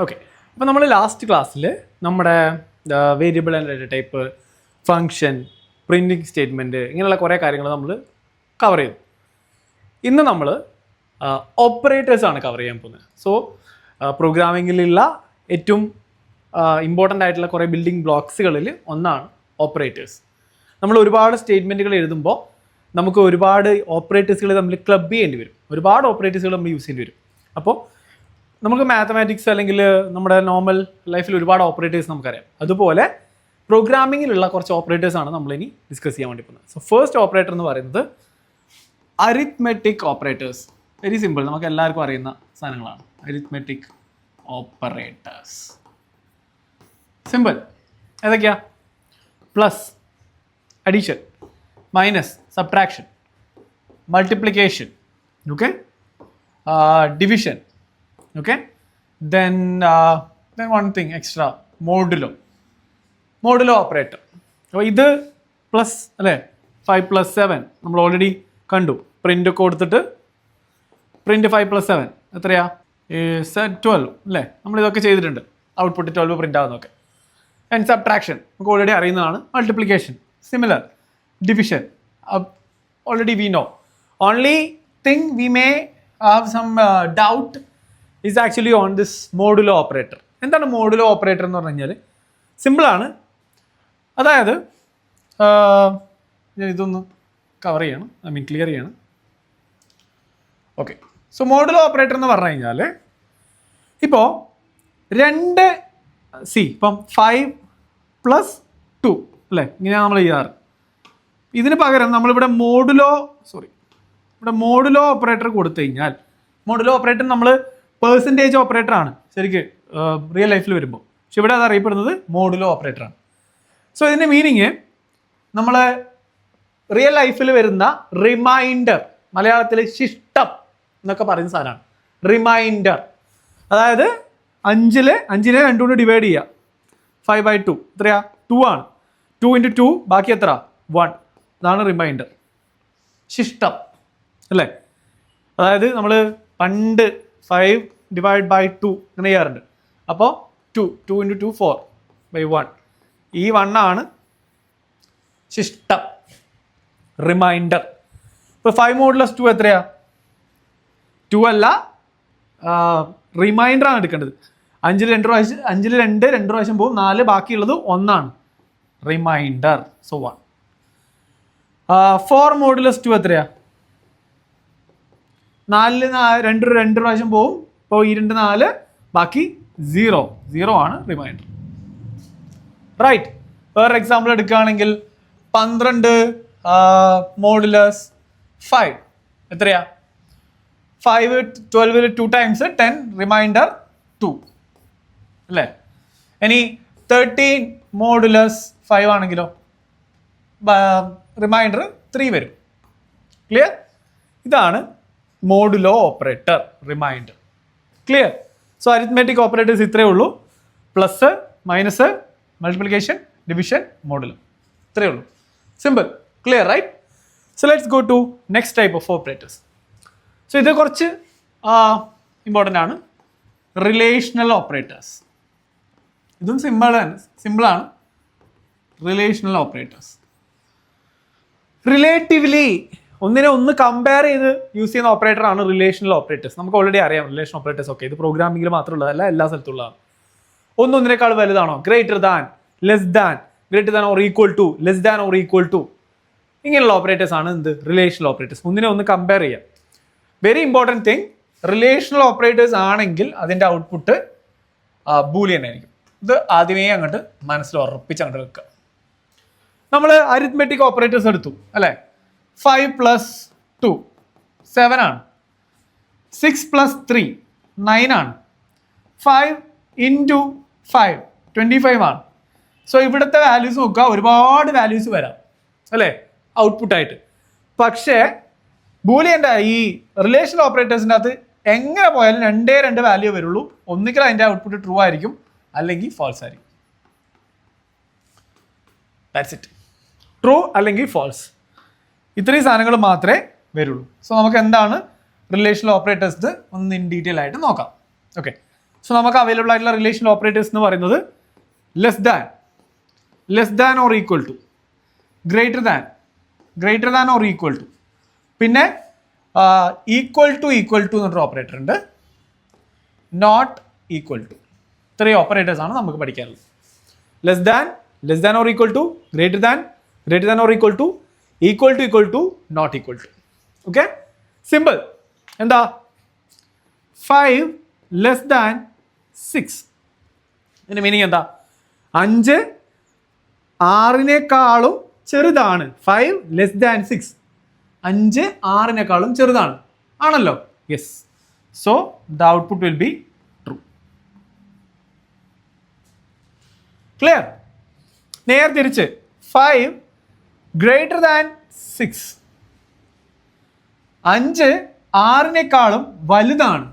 Okay, അപ്പോൾ നമ്മൾ last ക്ലാസ്സിൽ നമ്മുടെ variable and data type, function, printing statement ഇങ്ങനെയുള്ള കുറേ കാര്യങ്ങൾ നമ്മൾ കവർ ചെയ്തു. ഇന്ന് നമ്മൾ ഓപ്പറേറ്റേഴ്സാണ് കവർ ചെയ്യാൻ പോകുന്നത്. സോ പ്രോഗ്രാമിങ്ങിലുള്ള ഏറ്റവും ഇമ്പോർട്ടൻ്റ് ആയിട്ടുള്ള കുറേ ബിൽഡിംഗ് ബ്ലോക്സുകളിൽ ഒന്നാണ് ഓപ്പറേറ്റേഴ്സ്. നമ്മൾ ഒരുപാട് സ്റ്റേറ്റ്മെൻറ്റുകൾ എഴുതുമ്പോൾ നമുക്ക് ഒരുപാട് ഓപ്പറേറ്റേഴ്സുകൾ തമ്മിൽ ക്ലബ് ചെയ്യേണ്ടി വരും. ഒരുപാട് ഓപ്പറേറ്റേഴ്സുകൾ നമ്മൾ യൂസ് ചെയ്യേണ്ടി വരും. അപ്പോൾ നമുക്ക് മാത്തമാറ്റിക്സ് അല്ലെങ്കിൽ നമ്മുടെ നോർമൽ ലൈഫിൽ ഒരുപാട് ഓപ്പറേറ്റേഴ്സ് നമുക്കറിയാം. അതുപോലെ പ്രോഗ്രാമിങ്ങിലുള്ള കുറച്ച് ഓപ്പറേറ്റേഴ്സാണ് നമ്മളിനി ഡിസ്കസ് ചെയ്യാൻ വേണ്ടി പോകുന്നത്. സോ ഫസ്റ്റ് ഓപ്പറേറ്റർ എന്ന് പറയുന്നത് അരിത്മെറ്റിക് ഓപ്പറേറ്റേഴ്സ്. വെരി സിമ്പിൾ, നമുക്ക് എല്ലാവർക്കും അറിയുന്ന സാധനങ്ങളാണ് അരിത്മെറ്റിക് ഓപ്പറേറ്റേഴ്സ്. സിമ്പിൾ. ഏതൊക്കെയാ? Plus, addition, minus, subtraction, multiplication, okay, division, okay, then one thing extra, modulo operator. അപ്പോൾ ഇത് പ്ലസ് അല്ലേ, 5 + 7 നമ്മൾ ഓൾറെഡി കണ്ടു. പ്രിൻ്റ് ഒക്കെ കൊടുത്തിട്ട് പ്രിൻ്റ് 5 + 7 എത്രയാ? 12 അല്ലേ. നമ്മളിതൊക്കെ ചെയ്തിട്ടുണ്ട്. ഔട്ട്പുട്ട് 12 പ്രിൻ്റ് ആകുന്നതൊക്കെ. ആൻഡ് സബ്ട്രാക്ഷൻ നമുക്ക് ഓൾറെഡി അറിയുന്നതാണ്. Multiplication similar. Division already we know. Only thing we may have some doubt is actually on this modulo operator. എന്താണ് മോഡുലോ ഓപ്പറേറ്റർ എന്ന് പറഞ്ഞു കഴിഞ്ഞാൽ? സിമ്പിളാണ്. അതായത് ഞാൻ ഇതൊന്ന് കവർ ചെയ്യണം, ക്ലിയർ ചെയ്യണം. ഓക്കെ, സോ മോഡുലോ ഓപ്പറേറ്റർ എന്ന് പറഞ്ഞു കഴിഞ്ഞാൽ ഇപ്പോൾ ഇപ്പം 5 + 2 അല്ലേ, ഇങ്ങനെയാണ് നമ്മൾ ചെയ്യാറ്. ഇതിന് പകരം നമ്മളിവിടെ മോഡുലോ ഓപ്പറേറ്റർ കൊടുത്തു കഴിഞ്ഞാൽ, മോഡുലോ ഓപ്പറേറ്റർ നമ്മൾ പെർസെൻറ്റേജ് ഓപ്പറേറ്റർ ആണ് ശരിക്ക് റിയൽ ലൈഫിൽ വരുമ്പോൾ. പക്ഷെ ഇവിടെ അത് അറിയപ്പെടുന്നത് മോഡുലോ ഓപ്പറേറ്റർ ആണ്. സോ ഇതിൻ്റെ മീനിങ്, നമ്മൾ റിയൽ ലൈഫിൽ വരുന്ന റിമൈൻഡർ, മലയാളത്തിൽ ശിഷ്ടം എന്നൊക്കെ പറയുന്ന സാധനമാണ് റിമൈൻഡർ. അതായത് 5നെ 2 കൊണ്ട് ഡിവൈഡ് ചെയ്യുക, 5/2 എത്രയാ? 2 ആണ്. 2 × 2 ബാക്കി എത്ര? 1. അതാണ് റിമൈൻഡർ, ശിഷ്ടം അല്ലേ. അതായത് നമ്മൾ പണ്ട് 5/2 ഇങ്ങനെ ചെയ്യാറുണ്ട്. അപ്പോൾ 2 × 2 4/1. ഈ 1 ആണ് ശിഷ്ടം, റിമൈൻഡർ. ഇപ്പോൾ 5 മോഡുലസ് 2 എത്രയാ? 2 അല്ല, റിമൈൻഡർ ആണ് എടുക്കേണ്ടത്. 5ൽ 2 പ്രാവശ്യം പോകും, 4 ബാക്കിയുള്ളത് 1 ആണ് റിമൈൻഡർ. സോ 1. 4 മോഡുലസ് 2 എത്രയാ? 4ൽ 2 പ്രാവശ്യം പോവും, ഇപ്പോൾ 2 4 ബാക്കി 0 ആണ് റിമൈൻഡർ. റൈറ്റ്. വേറെ എക്സാമ്പിൾ എടുക്കുകയാണെങ്കിൽ 12 മോഡുലസ് 5 എത്രയാ? 5 12ൽ 2 times 10 റിമൈൻഡർ 2 അല്ലേ. ഇനി 13 മോഡുലസ് 5 ആണെങ്കിലോ റിമൈൻഡർ 3 വരും. ക്ലിയർ? ഇതാണ് modulo operator, remainder. Clear? So arithmetic operators ഇത്രയേ ഉള്ളൂ. Plus, minus, multiplication, division, modulo, ഇത്രയേ ഉള്ളൂ. Simple. Clear? Right. So let's go to next type of operators. സോ ഇത് കുറച്ച് ഇമ്പോർട്ടൻ്റ് ആണ്. Relational operators. ഇതും സിമ്പിളാണ്. റിലേഷണൽ ഓപ്പറേറ്റേഴ്സ് റിലേറ്റീവ്ലി ഒന്ന് കമ്പയർ ചെയ്ത് യൂസ് ചെയ്യുന്ന ഓപ്പറേറ്റർ ആണ് റിലേഷണൽ ഓപ്പറേറ്റേഴ്സ്. നമുക്ക് ഓൾറെഡി അറിയാം റിലേഷൻ ഓപ്പറേറ്റേഴ്സ് ഒക്കെ. ഇത് പ്രോഗ്രാമിംഗിൽ മാത്രമുള്ളതല്ല, എല്ലാ സ്ഥലത്തുള്ളതാണ്. ഒന്നിനേക്കാൾ വലുതാണോ, greater than, less than, greater than or equal to, less than or equal to, ഇങ്ങനെയുള്ള ഓപ്പറേറ്റേഴ്സ് ആണ് എന്ത്? Relational operators. ഒന്ന് കമ്പയർ ചെയ്യാം. Very important thing, relational operators ആണെങ്കിൽ അതിൻ്റെ ഔട്ട്പുട്ട് ബൂലിയൻ ആയിരിക്കും. ഇത് ആദ്യമേ അങ്ങോട്ട് മനസ്സിൽ ഉറപ്പിച്ച് അങ്ങോട്ട് വെക്കുക. നമ്മൾ അരിത്മെറ്റിക് ഓപ്പറേറ്റേഴ്സ് എടുത്തു അല്ലേ. 5 + 2 7 ആണ്. 6 + 3 9 ആണ്. 5 × 5 25 ആണ്. സോ ഇവിടുത്തെ വാല്യൂസ് നോക്കുക, ഒരുപാട് വാല്യൂസ് വരാം അല്ലേ ഔട്ട്പുട്ടായിട്ട്. പക്ഷേ ബൂലിയൻ്റെ ഈ റിലേഷണൽ ഓപ്പറേറ്റേഴ്സിൻ്റെ അകത്ത് എങ്ങനെ പോയാലും 2 വാല്യൂ വരുള്ളൂ. ഒന്നുകിൽ അതിൻ്റെ ഔട്ട്പുട്ട് ട്രൂ ആയിരിക്കും, അല്ലെങ്കിൽ ഫാൾസ് ആയിരിക്കും. That's it. ട്രൂ അല്ലെങ്കിൽ ഫാൾസ്, ഇത്രയും സാധനങ്ങൾ മാത്രമേ വരുള്ളൂ. സോ നമുക്ക് എന്താണ് റിലേഷണൽ ഓപ്പറേറ്റേഴ്സ് ഒന്ന് ഇൻ ഡീറ്റെയിൽ ആയിട്ട് നോക്കാം. ഓക്കെ, സോ നമുക്ക് അവൈലബിൾ ആയിട്ടുള്ള റിലേഷണൽ ഓപ്പറേറ്റേഴ്സ് എന്ന് പറയുന്നത് less than or equal to, greater than or equal to, പിന്നെ ഈക്വൽ ടു എന്നൊരു ഓപ്പറേറ്റർ ഉണ്ട്, നോട്ട് ഈക്വൽ ടു. ഇത്രയും ഓപ്പറേറ്റേഴ്സ് ആണ് നമുക്ക് പഠിക്കാനുള്ളത്. Less than or equal to, greater than or equal to, equal to, not equal to. Okay, simple. എന്താ 5 less than 6, ഇതിന്റെ meaning എന്താ? 5 6-നേക്കാളും ചെറുതാണ്. 5 ലെസ് ദാൻ 6, 5 6-നേക്കാളും ചെറുതാണ് ആണല്ലോ. Yes, so the output will be true. Clear? നേരെ തിരിച്ച് 5 ഗ്രേറ്റർ ദാൻ 6, 5 6-നേക്കാളും വലുതാണ്.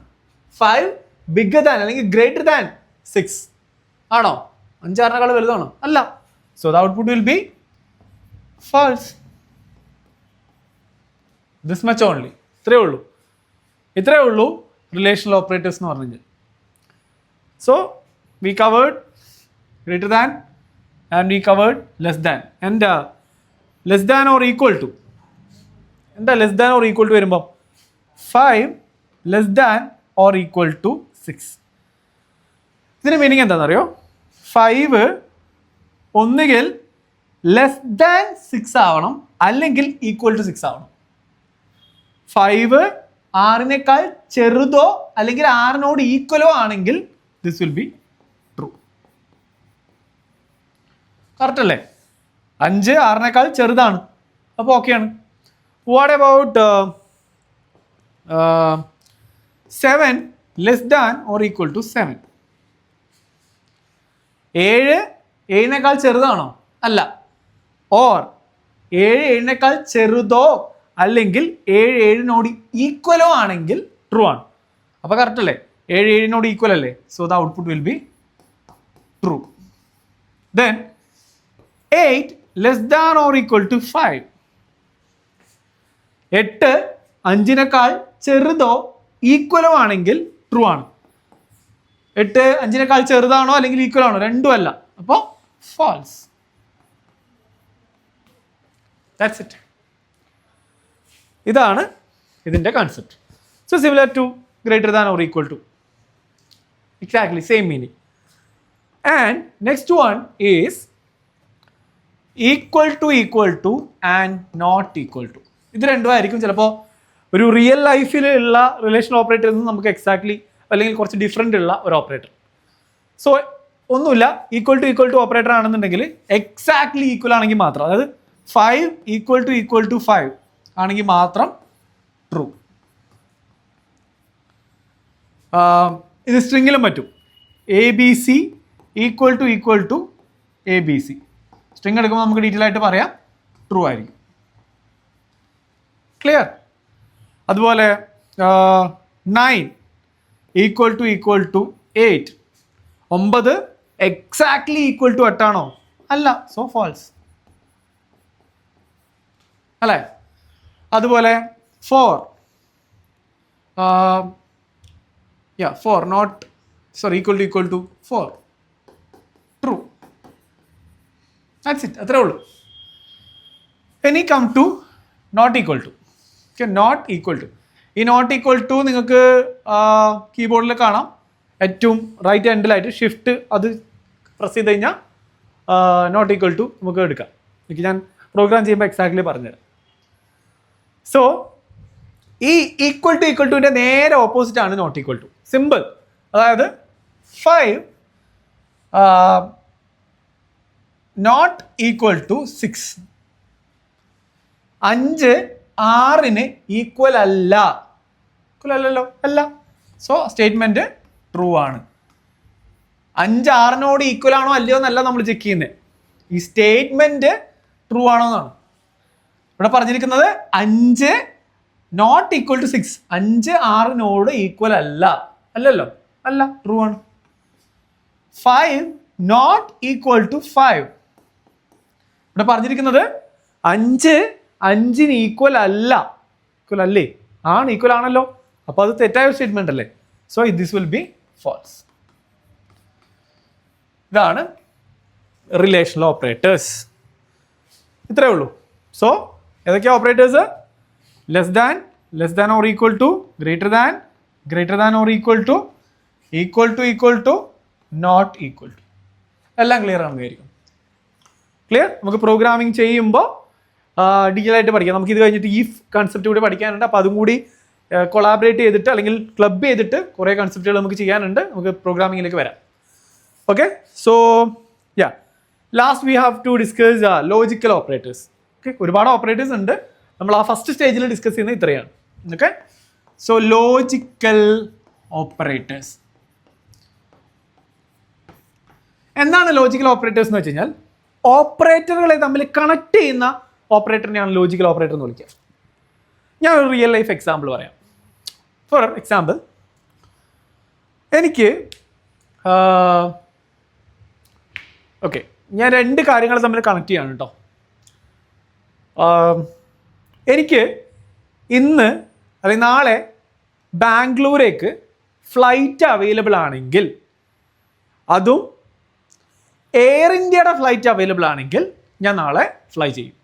5 ബിഗർ ദാൻ അല്ലെങ്കിൽ ഗ്രേറ്റർ ദാൻ 6 ആണോ? 5 6-നേക്കാളും വലുതാണോ? അല്ല. So the output will be false. This much only. ഇത്രയേ ഉള്ളൂ റിലേഷണൽ ഓപ്പറേറ്റേഴ്സ് എന്ന് പറഞ്ഞു കഴിഞ്ഞാൽ. So we covered greater than and we covered less than. And less than or equal to, എന്താ less than or equal to വരുമ്പോൾ? 5 less than or equal to 6. ഇതിന് meaning എന്താണെന്നറിയോ? 5 ഒന്നുകിൽ ലെസ് ദാൻ 6 ആവണം, അല്ലെങ്കിൽ ഈക്വൽ ടു 6 ആവണം. 5 6-നേക്കാൾ ചെറുതോ അല്ലെങ്കിൽ 6-നോട് ഈക്വലോ ആണെങ്കിൽ this will be true. Correct അല്ലേ? 5 6-നേക്കാൾ ചെറുതാണ്, അപ്പോൾ ഓക്കെയാണ്. What about 7 less than or equal to 7? 7 7-നേക്കാൾ ചെറുതാണോ? അല്ല. ഓർ 7 7-നേക്കാൾ ചെറുതോ അല്ലെങ്കിൽ 7 7-നോട് ഈക്വലോ ആണെങ്കിൽ ട്രൂ ആണ്. അപ്പോൾ കറക്റ്റ് അല്ലേ? 7 7-നോട് ഈക്വൽ അല്ലേ? So the output will be true. Then 8 less than or equal to 5. 8 5-നേക്കാൾ ചെറുതോ ഈക്വലോ ആണെങ്കിൽ ട്രൂ ആണ്. 8 5-നേക്കാൾ ചെറുതാണോ അല്ലെങ്കിൽ ഈക്വൽ ആണോ? രണ്ടും അല്ല, അപ്പോൾ ഫാൾസ്. That's it. ഇതാണ് ഇതിൻ്റെ concept. So similar to greater than or equal to, exactly same meaning. And next one is equal to and not equal to. ഇത് രണ്ടുമായിരിക്കും ചിലപ്പോൾ ഒരു റിയൽ ലൈഫിലുള്ള റിലേഷണൽ ഓപ്പറേറ്ററിൽ നിന്ന് നമുക്ക് എക്സാക്ട്ലി അല്ലെങ്കിൽ കുറച്ച് ഡിഫറെൻ്റ് ഉള്ള ഒരു ഓപ്പറേറ്റർ. സോ ഒന്നുമില്ല, ഈക്വൽ ടു ഓപ്പറേറ്റർ ആണെന്നുണ്ടെങ്കിൽ എക്സാക്ട്ലി ഈക്വൽ ആണെങ്കിൽ മാത്രം, അതായത് 5 ഈക്വൽ ടു 5 ആണെങ്കിൽ മാത്രം ട്രൂ. ഇത് സ്ട്രിങ്ങിലും പറ്റും. ABC equal to ABC. String എടുക്കുമ്പോൾ നമുക്ക് ഡീറ്റെയിൽ ആയിട്ട് പറയാം, ട്രൂ ആയിരിക്കും. ക്ലിയർ? അതുപോലെ 9 equal to 8. 9 exactly equal to 8 ആണോ? അല്ല, സോ ഫാൾസ് അല്ലേ? അതുപോലെ 4 ഈക്വൽ ടു 4 ട്രൂ. That's it. അത്രേ ഉള്ളൂ. ഇനി come to not equal to. Not equal to. ഈ നോട്ട് ഈക്വൽ ടു നിങ്ങൾക്ക് കീബോർഡിൽ കാണാം. ഏറ്റവും റൈറ്റ് ഹാൻഡിലായിട്ട് ഷിഫ്റ്റ് അത് പ്രസ് ചെയ്ത് കഴിഞ്ഞാൽ നോട്ട് ഈക്വൽ ടു നമുക്ക് എടുക്കാം. എനിക്ക് ഞാൻ പ്രോഗ്രാം ചെയ്യുമ്പോൾ എക്സാക്ട്ലി പറഞ്ഞുതരാം. സോ ഈ ഈക്വൽ ടുവിൻ്റെ നേരെ ഓപ്പോസിറ്റ് ആണ് നോട്ട് ഈക്വൽ ടു. സിമ്പിൾ. അതായത് 5 നോട്ട് ഈക്വൽ ടു 6. 5 6-ന് ഈക്വൽ അല്ലല്ലോ, അല്ല. സോ സ്റ്റേറ്റ്മെന്റ് ട്രൂ ആണ്. 5 6-നോട് ഈക്വൽ ആണോ അല്ലയോ എന്നല്ല നമ്മൾ ചെക്ക് ചെയ്യുന്നത്, ഈ സ്റ്റേറ്റ്മെന്റ് ട്രൂ ആണോ എന്നാണ്. ഇവിടെ പറഞ്ഞിരിക്കുന്നത് 5 നോട്ട് ഈക്വൽ ടു 6. 5 6-നോട് ഈക്വൽ അല്ലല്ലോ, അല്ല, ട്രൂ ആണ്. 5 നോട്ട് ഈക്വൽ ടു 5. ഇവിടെ പറഞ്ഞിരിക്കുന്നത് 5 5-ന് ഈക്വൽ അല്ലേ? ഈക്വൽ ആണല്ലോ, അപ്പോൾ അത് തെറ്റായ സ്റ്റേറ്റ്മെന്റ് അല്ലേ? So this will be false. ഇതാണ് റിലേഷണൽ ഓപ്പറേറ്റേഴ്സ്. ഇത്രയേ ഉള്ളൂ. സോ ഏതൊക്കെയാണ് operators? Less than or equal to, greater than or equal to, not equal to. എല്ലാം ക്ലിയർ ആണെന്ന് വിചാരിക്കും. ക്ലിയർ? നമുക്ക് പ്രോഗ്രാമിംഗ് ചെയ്യുമ്പോൾ ഡീറ്റെയിൽ ആയിട്ട് പഠിക്കാം. നമുക്ക് ഇത് കഴിഞ്ഞിട്ട് ഈ കൺസെപ്റ്റ് കൂടി പഠിക്കാനുണ്ട്. അപ്പോൾ അതും കൂടി കൊളാബറേറ്റ് ചെയ്തിട്ട് അല്ലെങ്കിൽ ക്ലബ് ചെയ്തിട്ട് കുറേ കൺസെപ്റ്റുകൾ നമുക്ക് ചെയ്യാനുണ്ട്. നമുക്ക് പ്രോഗ്രാമിങ്ങിലേക്ക് വരാം. Okay, so yeah, last we have to discuss logical operators. Okay, ഒരുപാട് ഓപ്പറേറ്റേഴ്സ് ഉണ്ട്. നമ്മൾ ആ ഫസ്റ്റ് സ്റ്റേജിൽ ഡിസ്കസ് ചെയ്യുന്നത് ഇത്രയാണ്. Okay, so logical operators. എന്താണ് ലോജിക്കൽ ഓപ്പറേറ്റേഴ്സ് എന്ന് വെച്ച് കഴിഞ്ഞാൽ, ഓപ്പറേറ്ററുകളെ തമ്മിൽ കണക്ട് ചെയ്യുന്ന ഓപ്പറേറ്ററിനെയാണ് ലോജിക്കൽ ഓപ്പറേറ്റർ എന്ന് വിളിക്കുക. ഞാൻ ഒരു റിയൽ ലൈഫ് എക്സാമ്പിൾ പറയാം. ഫോർ എക്സാമ്പിൾ, എനിക്ക് ഓക്കെ, ഞാൻ രണ്ട് കാര്യങ്ങൾ തമ്മിൽ കണക്ട് ചെയ്യാണ് കേട്ടോ. എനിക്ക് ഇന്ന് അല്ലെങ്കിൽ നാളെ ബാംഗ്ലൂരേക്ക് ഫ്ലൈറ്റ് അവൈലബിൾ ആണെങ്കിൽ, അതും എയർ ഇന്ത്യയുടെ ഫ്ലൈറ്റ് അവൈലബിൾ ആണെങ്കിൽ ഞാൻ നാളെ ഫ്ലൈ ചെയ്യും.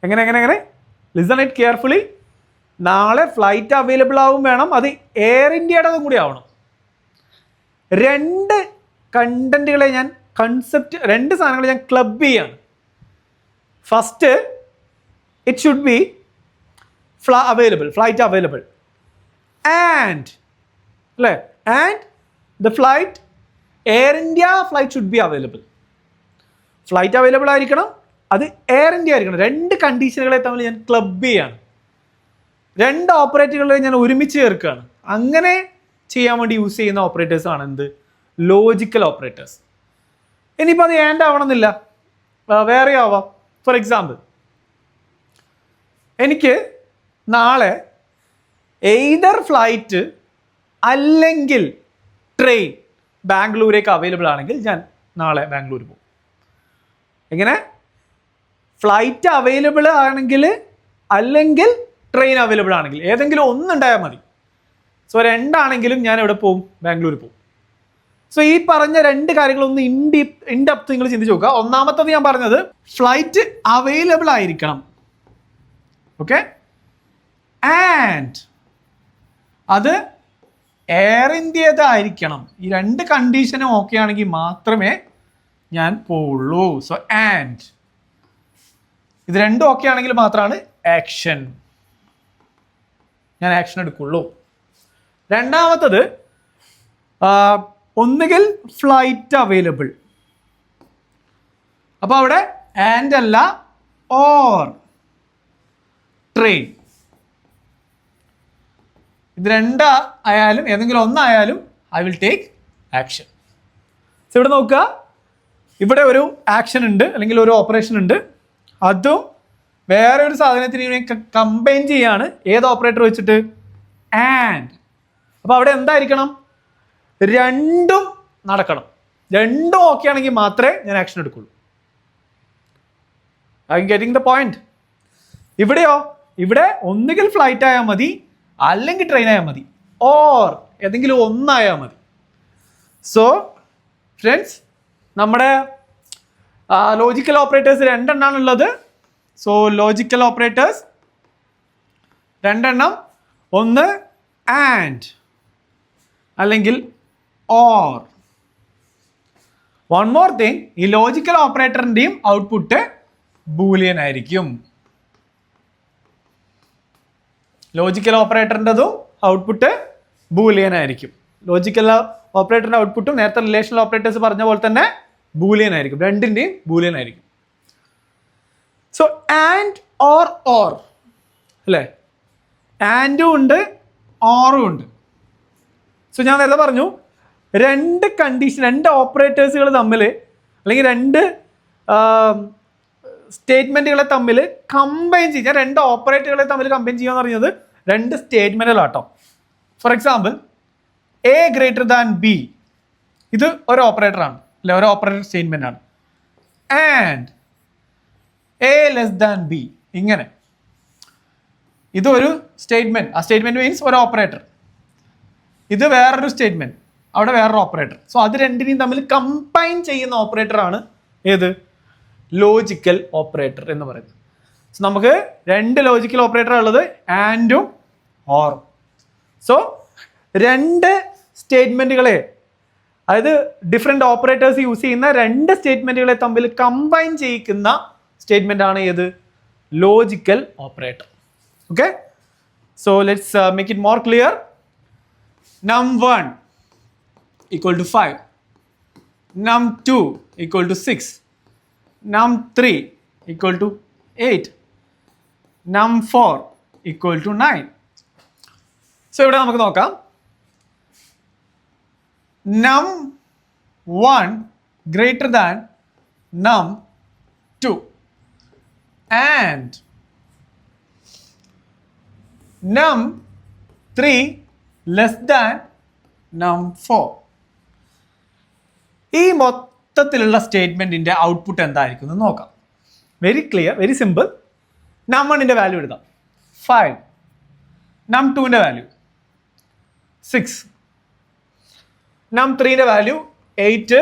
എങ്ങനെ ലിസൺ ഇറ്റ് കെയർഫുള്ളി. നാളെ ഫ്ലൈറ്റ് അവൈലബിൾ ആവും വേണം, അത് എയർ ഇന്ത്യയുടേതും കൂടി ആവണം. രണ്ട് കണ്ടന്റുകളെ ഞാൻ രണ്ട് സാധനങ്ങളെ ഞാൻ ക്ലബ് ചെയ്യാണ്. First, it should be flight available and അല്ലേ, and the flight Air India flight should be available. Flight available ആയിരിക്കണം, അത് എയർ ഇന്ത്യ ആയിരിക്കണം. രണ്ട് കണ്ടീഷനുകളെ തമ്മിൽ ഞാൻ ക്ലബ് ചെയ്യാണ്. രണ്ട് ഓപ്പറേറ്ററുകളെ ഞാൻ ഒരുമിച്ച് ചേർക്കുകയാണ്. അങ്ങനെ ചെയ്യാൻ വേണ്ടി യൂസ് ചെയ്യുന്ന ഓപ്പറേറ്റേഴ്സ് ആണ് എന്ത്? Logical operators. ഇനിയിപ്പോൾ അത് ആൻഡ് ആവണമെന്നില്ല, വേറെ ആവാം. ഫോർ എക്സാമ്പിൾ, എനിക്ക് നാളെ എയ്തർ ഫ്ലൈറ്റ് അല്ലെങ്കിൽ ട്രെയിൻ ബാംഗ്ലൂരേക്ക് അവൈലബിൾ ആണെങ്കിൽ ഞാൻ നാളെ ബാംഗ്ലൂർ പോകും. എങ്ങനെ? ഫ്ലൈറ്റ് അവൈലബിൾ ആണെങ്കിൽ അല്ലെങ്കിൽ ട്രെയിൻ അവൈലബിൾ ആണെങ്കിൽ ഏതെങ്കിലും ഒന്നുണ്ടായാൽ മതി. സോ രണ്ടാണെങ്കിലും ഞാൻ എവിടെ പോകും? ബാംഗ്ലൂർ പോകും. സോ ഈ പറഞ്ഞ രണ്ട് കാര്യങ്ങളൊന്ന് ഇൻഡെപ്ത് നിങ്ങൾ ചിന്തിച്ച് നോക്കുക. ഒന്നാമത്തത് ഞാൻ പറഞ്ഞത് ഫ്ലൈറ്റ് അവൈലബിൾ ആയിരിക്കണം. ഓക്കെ, ആൻഡ് അത് എയർ ഇന്ത്യതായിരിക്കണം. ഈ രണ്ട് കണ്ടീഷനും ഓക്കെ ആണെങ്കിൽ മാത്രമേ ഞാൻ പോവുള്ളൂ. സോ ആൻഡ് ഇത് രണ്ടും ഓക്കെ ആണെങ്കിൽ മാത്രമാണ് ഞാൻ ആക്ഷൻ എടുക്കുള്ളൂ. രണ്ടാമത്തത്, ഒന്നുകിൽ ഫ്ലൈറ്റ് അവൈലബിൾ, അപ്പോൾ അവിടെ ആൻഡ് അല്ല, ഓർ ട്രെയിൻ. ഇത് രണ്ടായാലും ഏതെങ്കിലും ഒന്നായാലും I will take action. So ഇവിടെ നോക്കുക, ഇവിടെ ഒരു ആക്ഷൻ ഉണ്ട് അല്ലെങ്കിൽ ഒരു ഓപ്പറേഷൻ ഉണ്ട്, അതും വേറെ ഒരു സാധനത്തിന് കമ്പൈൻ ചെയ്യാണ്. ഏത് ഓപ്പറേറ്റർ വെച്ചിട്ട്? ആൻഡ്. അപ്പോൾ അവിടെ എന്തായിരിക്കണം? രണ്ടും നടക്കണം. രണ്ടും ഓക്കെ ആണെങ്കിൽ മാത്രമേ ഞാൻ ആക്ഷൻ എടുക്കുള്ളൂ. I am getting the point. ഇവിടെയോ, ഇവിടെ ഒന്നുകിൽ ഫ്ലൈറ്റ് ആയാൽ മതി അല്ലെങ്കിൽ ട്രെയിൻ ആയാൽ മതി, ഓർ ഏതെങ്കിലും ഒന്നായാൽ മതി. സോ ഫ്രണ്ട്സ്, നമ്മുടെ ലോജിക്കൽ ഓപ്പറേറ്റേഴ്സ് രണ്ടെണ്ണമാണ് ഉള്ളത്. സോ ലോജിക്കൽ ഓപ്പറേറ്റേഴ്സ് രണ്ടെണ്ണം, ഒന്ന് ആൻഡ് അല്ലെങ്കിൽ ഓർ. വൺ മോർ തിങ്, ഈ ലോജിക്കൽ ഓപ്പറേറ്ററിൻ്റെയും ഔട്ട്പുട്ട് ബൂലിയൻ ആയിരിക്കും. ലോജിക്കൽ ഓപ്പറേറ്ററിൻ്റെതും ഔട്ട്പുട്ട് ബൂലിയൻ ആയിരിക്കും. ലോജിക്കൽ ഓപ്പറേറ്ററിൻ്റെ ഔട്ട്പുട്ടും നേരത്തെ റിലേഷണൽ ഓപ്പറേറ്റേഴ്സ് പറഞ്ഞ പോലെ തന്നെ ബൂലിയൻ ആയിരിക്കും. രണ്ടിൻ്റെയും ബൂലിയൻ ആയിരിക്കും. സോ ആൻഡ് ഓർ അല്ലേ, ആൻഡും ഉണ്ട് ഓറും ഉണ്ട്. സോ ഞാൻ നേരത്തെ പറഞ്ഞു, രണ്ട് കണ്ടീഷൻ, രണ്ട് ഓപ്പറേറ്റേഴ്സുകൾ തമ്മിൽ അല്ലെങ്കിൽ രണ്ട് സ്റ്റേറ്റ്മെൻറ്റുകളെ തമ്മിൽ കമ്പൈൻ ചെയ്യാൻ, രണ്ട് ഓപ്പറേറ്ററുകളെ തമ്മിൽ കമ്പൈൻ ചെയ്യുക എന്ന് പറയുന്നത് രണ്ട് സ്റ്റേറ്റ്മെൻറ്റുകളാട്ടോ. For example, A greater than B, ഇത് ഒരു ഓപ്പറേറ്ററാണ് അല്ലെ, ഒരു ഓപ്പറേറ്റർ സ്റ്റേറ്റ്മെൻ്റ് ആണ്. And A less than B, ഇങ്ങനെ ഇതൊരു സ്റ്റേറ്റ്മെൻറ്റ്. ആ സ്റ്റേറ്റ്മെൻറ്റ് മീൻസ് ഒരു ഓപ്പറേറ്റർ. ഇത് വേറൊരു സ്റ്റേറ്റ്മെൻറ്റ്. അവിടെ വേറൊരു ഓപ്പറേറ്റർ. സോ അത് രണ്ടിനെയും തമ്മിൽ കമ്പൈൻ ചെയ്യുന്ന ഓപ്പറേറ്ററാണ് ഏത്? ലോജിക്കൽ ഓപ്പറേറ്റർ എന്ന് പറയുന്നത്. സോ നമുക്ക് രണ്ട് ലോജിക്കൽ ഓപ്പറേറ്റർ ഉള്ളത്, ആൻഡും ഓറും. സോ രണ്ട് സ്റ്റേറ്റ്മെന്റുകളെ, അതായത് ഡിഫറെന്റ് ഓപ്പറേറ്റേഴ്സ് യൂസ് ചെയ്യുന്ന രണ്ട് സ്റ്റേറ്റ്മെന്റുകളെ തമ്മിൽ കമ്പൈൻ ചെയ്യിക്കുന്ന സ്റ്റേറ്റ്മെന്റ് ആണ് ഏത്? Logical operator. Okay, so let's make it more clear. num1 equal to 5, num2 equal to 6, num3 equal to 8, num4 equal to 9. So ഇവിടെ നമുക്ക് നോക്കാം. num1 greater than num2 and num3 less than num4. ഈ മൊത്തത്തിലുള്ള സ്റ്റേറ്റ്മെന്റിന്റെ output എന്തായിരിക്കും എന്ന് നോക്കാം. Very clear, very simple. num1ന്റെ വാല്യൂ എടുക്കാം 5, num2ന്റെ വാല്യൂ 6, num3ന്റെ വാല്യൂ 8,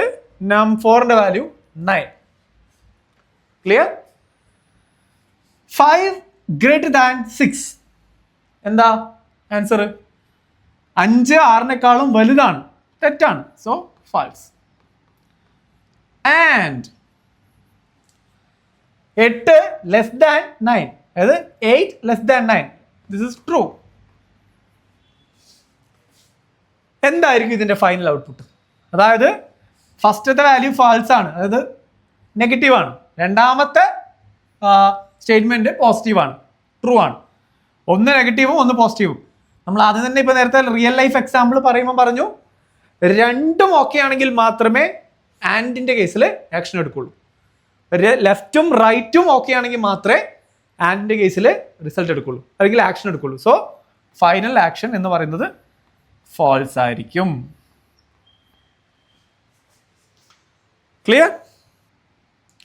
num4ന്റെ വാല്യൂ 9. ക്ലിയർ? 5 greater than 6 എന്താ ആൻസർ? 5 6-നേക്കാളും വലുതാണ്. തെറ്റാണ്. So false. And 8 less than 9, അതായത് 8 less than 9, this is true. എന്തായിരിക്കും ഇതിന്റെ ഫൈനൽ ഔട്ട്പുട്ട്? അതായത് ഫസ്റ്റത്തെ വാല്യൂ ഫാൾസ് ആണ്, അതായത് നെഗറ്റീവ് ആണ്. രണ്ടാമത്തെ സ്റ്റേറ്റ്മെന്റ് പോസിറ്റീവ് ആണ്, ട്രൂ ആണ്. ഒന്ന് നെഗറ്റീവും ഒന്ന് പോസിറ്റീവും. നമ്മൾ ആദ്യം തന്നെ ഇപ്പൊ നേരത്തെ റിയൽ ലൈഫ് എക്സാമ്പിൾ പറയുമ്പോൾ പറഞ്ഞു, രണ്ടും ഓക്കെ ആണെങ്കിൽ മാത്രമേ ആൻഡിന്റെ കേസിൽ ആക്ഷൻ എടുക്കുള്ളൂ. ലെഫ്റ്റും റൈറ്റും ഓക്കെ ആണെങ്കിൽ മാത്രമേ ആൻഡിന്റെ കേസിൽ റിസൾട്ട് എടുക്കുള്ളൂ, അല്ലെങ്കിൽ ആക്ഷൻ എടുക്കുള്ളൂ. സോ ഫൈനൽ ആക്ഷൻ എന്ന് പറയുന്നത് ഫാൾസ് ആയിരിക്കും. Clear?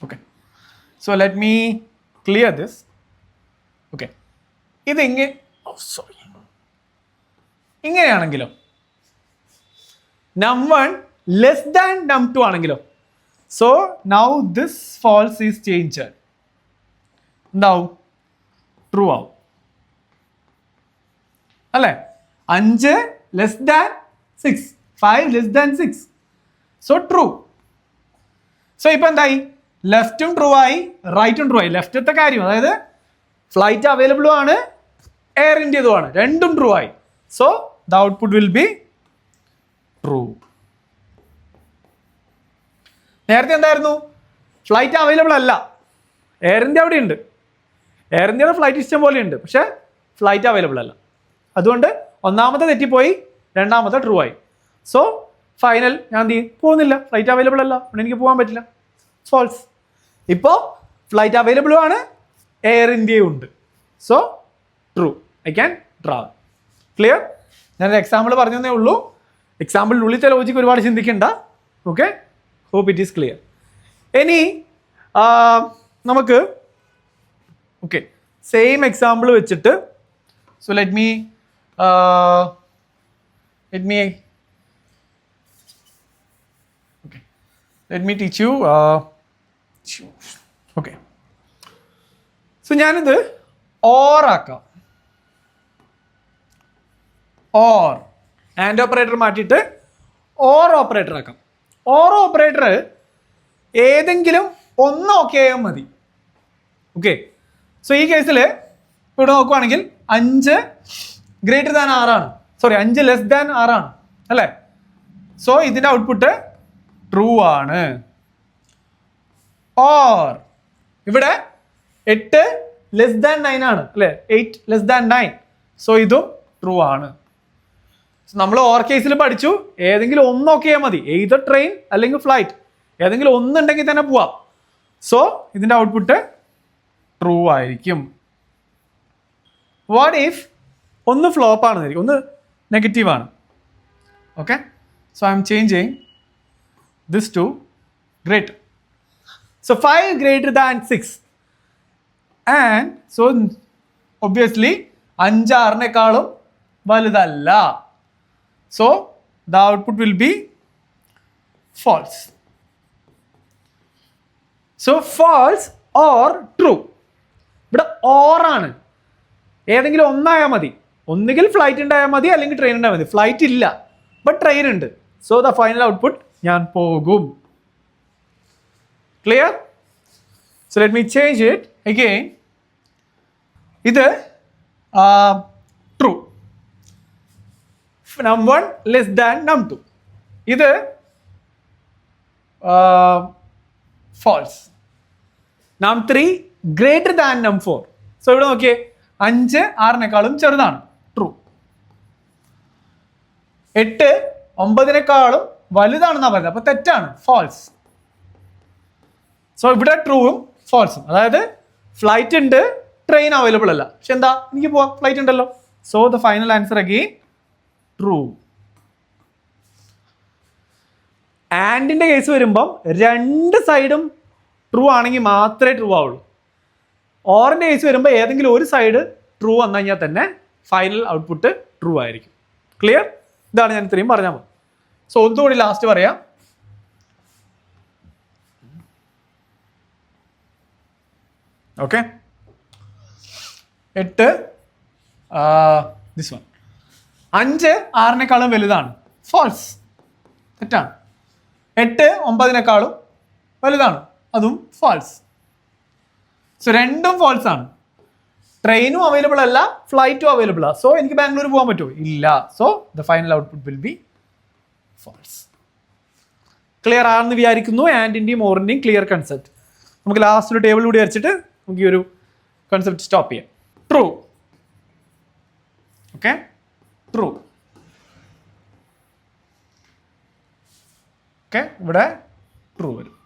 Okay, so let me clear this. Okay, ഇങ്ങനെയാണെങ്കിലോ, num1 ലെസ് ദാൻ num2 ആണെങ്കിലോ, so now this false is changed. എന്താവും? ട്രൂ ആവും അല്ലേ? 5 less than 6, 5 less than 6, so true. So ഇപ്പൊ എന്തായി? ലെഫ്റ്റും ട്രൂ ആയി, റൈറ്റും ട്രൂ ആയി. ലെഫ്റ്റത്തെ കാര്യം, അതായത് ഫ്ലൈറ്റ് അവൈലബിളും ആണ്, എയർ ഇന്ത്യതുമാണ്, രണ്ടും ട്രൂ ആയി. So the output will be true. നേരത്തെ എന്തായിരുന്നു? ഫ്ലൈറ്റ് അവൈലബിൾ അല്ല, എയർ ഇന്ത്യ അവിടെ ഉണ്ട്, എയർ ഇന്ത്യയുടെ ഫ്ലൈറ്റ് ഇഷ്ടം പോലെ ഉണ്ട്, പക്ഷെ ഫ്ലൈറ്റ് അവൈലബിൾ അല്ല. അതുകൊണ്ട് ഒന്നാമത്തെ തെറ്റിപ്പോയി, രണ്ടാമത്തെ ട്രൂ ആയി. സോ ഫൈനൽ ഞാൻ എന്ത് ചെയ്യും? പോകുന്നില്ല, ഫ്ലൈറ്റ് അവൈലബിൾ അല്ല, അതുകൊണ്ട് എനിക്ക് പോകാൻ പറ്റില്ല. ഫാൾസ്. ഇപ്പോൾ ഫ്ലൈറ്റ് അവൈലബിളും ആണ്, എയർ ഇന്ത്യയും ഉണ്ട്. So true, I can travel. Clear? ഞാനൊരു എക്സാമ്പിൾ പറഞ്ഞതേ ഉള്ളൂ. എക്സാമ്പിളിനുള്ളിലത്തെ ലോജിക്ക് ഒരുപാട് ചിന്തിക്കണ്ട. Okay, hope it is clear. ഇനി നമുക്ക് ഓക്കെ സെയിം എക്സാമ്പിൾ വെച്ചിട്ട്, so let me teach you. Okay, so ഞാനിത് ഓറാക്കാം. ഓർ ആൻഡ് ഓപ്പറേറ്റർ മാറ്റിയിട്ട് ഓർ ഓപ്പറേറ്റർ ആക്കാം. ഓർ ഓപ്പറേറ്റർ ഏതെങ്കിലും ഒന്ന് ഓക്കെ ആയാൽ മതി. ഓക്കെ, സോ ഈ കേസിൽ ഇവിടെ നോക്കുവാണെങ്കിൽ 5 ഗ്രേറ്റർ ദാൻ 6 ആണ്, സോറി 5 ലെസ് ദാൻ 6 ആണ് അല്ലേ? സോ ഇതിന്റെ ഔട്ട്പുട്ട് ട്രൂ ആണ്. ഓർ ഇവിടെ 8 ലെസ് ദാൻ 9 ആണ് അല്ലേ? 8 ലെസ് ദാൻ 9, സോ ഇതും ട്രൂ ആണ്. നമ്മൾ ഓർ കേസിൽ പഠിച്ചു, ഏതെങ്കിലും ഒന്ന് ഓക്കെ ചെയ്യാൽ മതി, എയ്തർ ട്രെയിൻ അല്ലെങ്കിൽ ഫ്ലൈറ്റ്, ഏതെങ്കിലും ഒന്നുണ്ടെങ്കിൽ തന്നെ പോവാം. സോ ഇതിന്റെ ഔട്ട്പുട്ട് ട്രൂ ആയിരിക്കും. വാട്ട് ഇഫ് ഒന്ന് ഫ്ലോപ്പ് ആണെന്നായിരിക്കും, ഒന്ന് നെഗറ്റീവ് ആണ്. Okay, so I am changing this to greater. So 5 greater than 6 and so obviously 5 6-നേക്കാളും വലുതല്ല. So the output will be false. So false or true. ഇവിടെ or ആണ്, ഏതെങ്കിലും ഒന്നായാൽ മതി. ഒന്നുകിൽ ഫ്ലൈറ്റ് ഉണ്ടായാൽ മതി അല്ലെങ്കിൽ ട്രെയിൻ ഉണ്ടായാൽ മതി. ഫ്ലൈറ്റ് ഇല്ല, ബട്ട് ട്രെയിൻ ഉണ്ട്. സോ ദ ഫൈനൽ ഔട്ട്പുട്ട് ഞാൻ പോകും. Clear? So let me change it again. ഇത് true, num1 less than num2. ഇത് false, num3 greater than num4. So ഇവിടെ നോക്കിയേ, 5 6-നേക്കാളും ചെറുതാണ്, ട്രൂ. 8 9-നേക്കാളും വലുതാണെന്നാണ് പറയുന്നത്, അപ്പൊ തെറ്റാണ്, ഫാൾസ്. സോ ഇവിടെ ട്രൂവും ഫാൾസും, അതായത് ഫ്ലൈറ്റ് ഉണ്ട്, ട്രെയിൻ അവൈലബിൾ അല്ല. പക്ഷെ എന്താ, എനിക്ക് പോവാം, ഫ്ലൈറ്റ് ഉണ്ടല്ലോ. So the final answer again true. ആൻഡിന്റെ കേസ് വരുമ്പം രണ്ട് സൈഡും ട്രൂ ആണെങ്കിൽ മാത്രമേ ട്രൂ ആവുള്ളൂ. ഓറിന്റെ കേസ് വരുമ്പോൾ ഏതെങ്കിലും ഒരു സൈഡ് ട്രൂ വന്നു കഴിഞ്ഞാൽ തന്നെ ഫൈനൽ ഔട്ട്പുട്ട് ട്രൂ ആയിരിക്കും. ക്ലിയർ? ഇതാണ് ഞാൻ ഇത്രയും പറഞ്ഞാൽ മതി. സോ ഒന്നുകൂടി ലാസ്റ്റ് പറയാം. ഓക്കെ, 8 ദിസ് വൺ, 5 6-നേക്കാളും വലുതാണ്, ഫാൾസ്, തെറ്റാണ്. 8 9-നേക്കാളും വലുതാണ്, അതും ഫാൾസ്. സോ രണ്ടും ഫാൾസ് ആണ്. ട്രെയിനും അവൈലബിൾ അല്ല, ഫ്ലൈറ്റും അവൈലബിൾ ആണ്. സോ എനിക്ക് ബാംഗ്ലൂർ പോകാൻ പറ്റുമോ? ഇല്ല. So the final output will be false. Clear ആണെന്ന് വിചാരിക്കുന്നു. ആൻഡിൻ്റെയും ഓറിൻ്റെയും ക്ലിയർ കൺസെപ്റ്റ്. നമുക്ക് ലാസ്റ്റ് ഒരു ടേബിൾ കൂടി വരച്ചിട്ട് നമുക്ക് ഈ ഒരു കൺസെപ്റ്റ് സ്റ്റോപ്പ് ചെയ്യാം. ട്രൂ. Okay, true. ഓക്കെ, ഇവിടെ ട്രൂ വരും.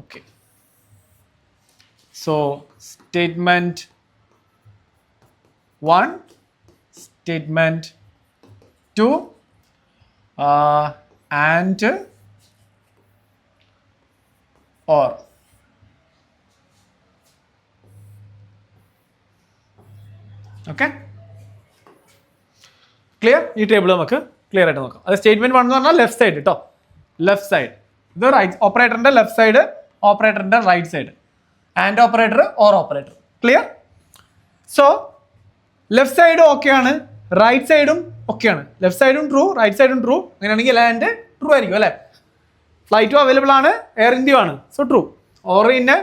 Okay, so statement 1, statement 2, and or. Okay, clear? ഈ ടേബിൾ നമുക്ക് ക്ലിയർ ആയിട്ട് നോക്കാം. അത് സ്റ്റേറ്റ്മെന്റ് 1 എന്ന് പറഞ്ഞാൽ ലെഫ്റ്റ് സൈഡ് കേട്ടോ, ലെഫ്റ്റ് സൈഡ്. ഇത് റൈറ്റ്, ഓപ്പറേറ്ററിന്റെ ലെഫ്റ്റ് സൈഡ്, ഓപ്പറേറ്ററിന്റെ right side, and operator or operator. Clear? So left സൈഡും ഓക്കെയാണ്, റൈറ്റ് സൈഡും ഓക്കെയാണ്. ലെഫ്റ്റ് സൈഡും ട്രൂ, റൈറ്റ് സൈഡും ട്രൂ. അങ്ങനെയാണെങ്കിൽ ആൻഡ് ട്രൂ ആയിരിക്കും അല്ലേ? ഫ്ലൈറ്റും അവൈലബിൾ ആണ്, എയർ ഇന്ത്യയും ആണ്. So true. ഓർ പിന്നെ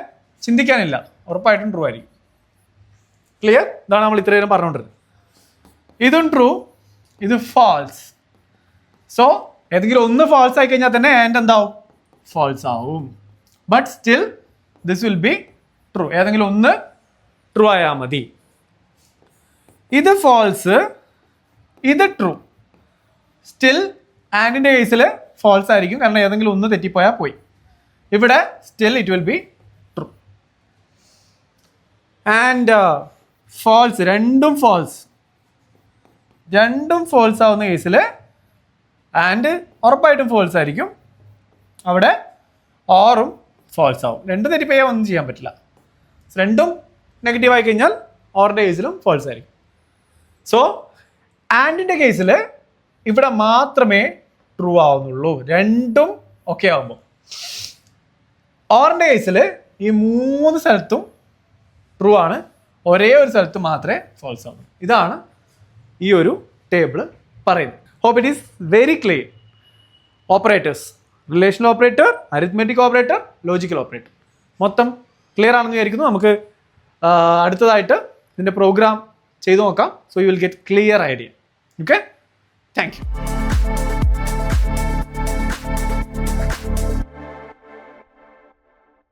ചിന്തിക്കാനില്ല, ഉറപ്പായിട്ടും ട്രൂ ആയിരിക്കും. ക്ലിയർ? ഇതാണ് നമ്മൾ ഇത്രയും നേരം പറഞ്ഞുകൊണ്ടിരുന്നത്. ഇതും ട്രൂ, ഇത് ഫാൾസ്. സോ ഏതെങ്കിലും ഒന്ന് ഫാൾസ് ആയി കഴിഞ്ഞാൽ തന്നെ ആൻഡ് എന്താവും? ഫാൾസ് ആവും. But still this will be true. ഏതെങ്കിലും ഒന്ന് ട്രൂ ആയാൽ മതി. ഇത് ഫാൾസ്, ഇത് ട്രൂ. സ്റ്റിൽ ആൻഡിന്റെ കേസിൽ ഫാൾസ് ആയിരിക്കും, കാരണം ഏതെങ്കിലും ഒന്ന് തെറ്റിപ്പോയാൽ പോയി. ഇവിടെ still it will be true. And false, രണ്ടും ഫാൾസ്. രണ്ടും ഫാൾസ് ആവുന്ന കേസിൽ ആൻഡ് ഉറപ്പായിട്ടും ഫാൾസ് ആയിരിക്കും, അവിടെ ഓറും ഫാൾസ് ആവും. രണ്ടും തെറ്റിപ്പോയാൽ ഒന്നും ചെയ്യാൻ പറ്റില്ല. രണ്ടും നെഗറ്റീവ് ആയി കഴിഞ്ഞാൽ ഓറിൻ്റെ കേസിലും ഫാൾസ് ആയിരിക്കും. സോ ആൻഡിൻ്റെ കേസിൽ ഇവിടെ മാത്രമേ ട്രൂ ആവുന്നുള്ളൂ, രണ്ടും ഓക്കെ ആവുമ്പോൾ. ഓറിൻ്റെ കേസിൽ ഈ 3 സ്ഥലത്തും ട്രൂ ആണ്, ഒരേ ഒരു സ്ഥലത്ത് മാത്രമേ ഫാൾസ് ആവുള്ളൂ. ഇതാണ് ഈ ഒരു ടേബിൾ പറയുന്നത്. Hope it is very clear. Operators, relational operator, arithmetic operator, logical operator, മൊത്തം ക്ലിയർ ആണെന്ന് വിചാരിക്കുന്നു. നമുക്ക് അടുത്തതായിട്ട് ഇതിൻ്റെ പ്രോഗ്രാം ചെയ്തു നോക്കാം. So you will get clear idea. Okay, thank U.